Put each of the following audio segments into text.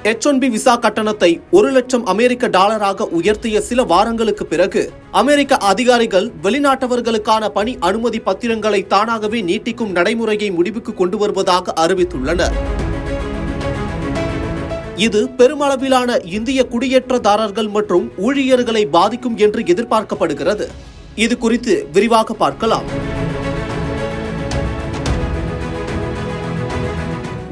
H-1B visa கட்டணத்தை $1,00,000 உயர்த்திய சில வாரங்களுக்கு பிறகு அமெரிக்க அதிகாரிகள் வெளிநாட்டவர்களுக்கான பணி அனுமதி பத்திரங்களை தானாகவே நீட்டிக்கும் நடைமுறையை முடிவுக்கு கொண்டு வருவதாக அறிவித்துள்ளனர். இது பெருமளவிலான இந்திய குடியேற்றதாரர்கள் மற்றும் ஊழியர்களை பாதிக்கும் என்று எதிர்பார்க்கப்படுகிறது. இது குறித்து விரிவாக பார்க்கலாம்.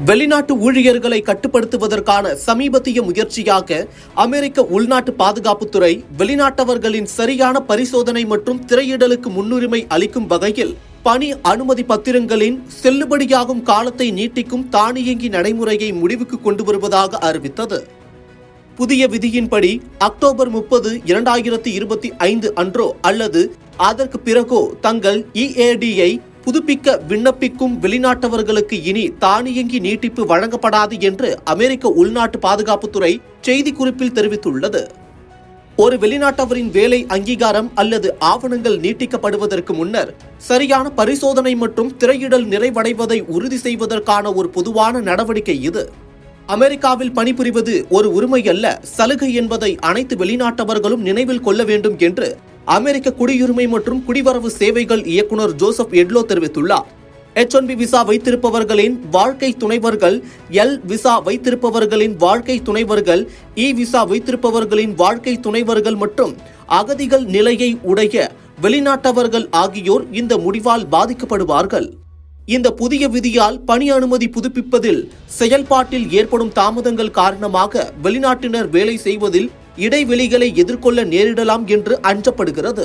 வெளிநாட்டு ஊழியர்களை கட்டுப்படுத்துவதற்கான சமீபத்திய முயற்சியாக அமெரிக்க உள்நாட்டு பாதுகாப்புத்துறை வெளிநாட்டவர்களின் சரியான பரிசோதனை மற்றும் திரையிடலுக்கு முன்னுரிமை அளிக்கும் வகையில் பணி அனுமதி பத்திரங்களின் செல்லுபடியாகும் காலத்தை நீட்டிக்கும் தானியங்கி நடைமுறையை முடிவுக்கு கொண்டு வருவதாக அறிவித்தது. புதிய விதியின்படி அக்டோபர் 30, 2025 அன்றோ அல்லது அதற்கு பிறகோ தங்கள் EAD-ஐ புதுப்பிக்க விண்ணப்பிக்கும் வெளிநாட்டவர்களுக்கு இனி தானியங்கி நீட்டிப்பு வழங்கப்படாது என்று அமெரிக்க உள்நாட்டு பாதுகாப்புத்துறை செய்திக்குறிப்பில் தெரிவித்துள்ளது. ஒரு வெளிநாட்டவரின் வேலை அங்கீகாரம் அல்லது ஆவணங்கள் நீட்டிக்கப்படுவதற்கு முன்னர் சரியான பரிசோதனை மற்றும் திரையிடல் நிறைவடைவதை உறுதி செய்வதற்கான ஒரு பொதுவான நடவடிக்கை இது. அமெரிக்காவில் பணிபுரிவது ஒரு உரிமை அல்ல, சலுகை என்பதை அனைத்து வெளிநாட்டவர்களும் நினைவில் கொள்ள வேண்டும் என்று அமெரிக்க குடியுரிமை மற்றும் குடிவரவு சேவைகள் இயக்குனர் ஜோசப் எட்லோ தெரிவித்துள்ளார். H-1B விசா வைத்திருப்பவர்களின் வாழ்க்கை துணைவர்கள், L விசா வைத்திருப்பவர்களின் வாழ்க்கை துணைவர்கள், E விசா வைத்திருப்பவர்களின் வாழ்க்கை துணைவர்கள் மற்றும் அகதிகள் நிலையை உடைய வெளிநாட்டவர்கள் ஆகியோர் இந்த முடிவால் பாதிக்கப்படுவார்கள். இந்த புதிய விதியால் பணி அனுமதி புதுப்பிப்பதில் செயல்பாட்டில் ஏற்படும் தாமதங்கள் காரணமாக வெளிநாட்டினர் வேலை செய்வதில் இடைவெளிகளை எதிர்கொள்ள நேரிடலாம் என்று அஞ்சப்படுகிறது.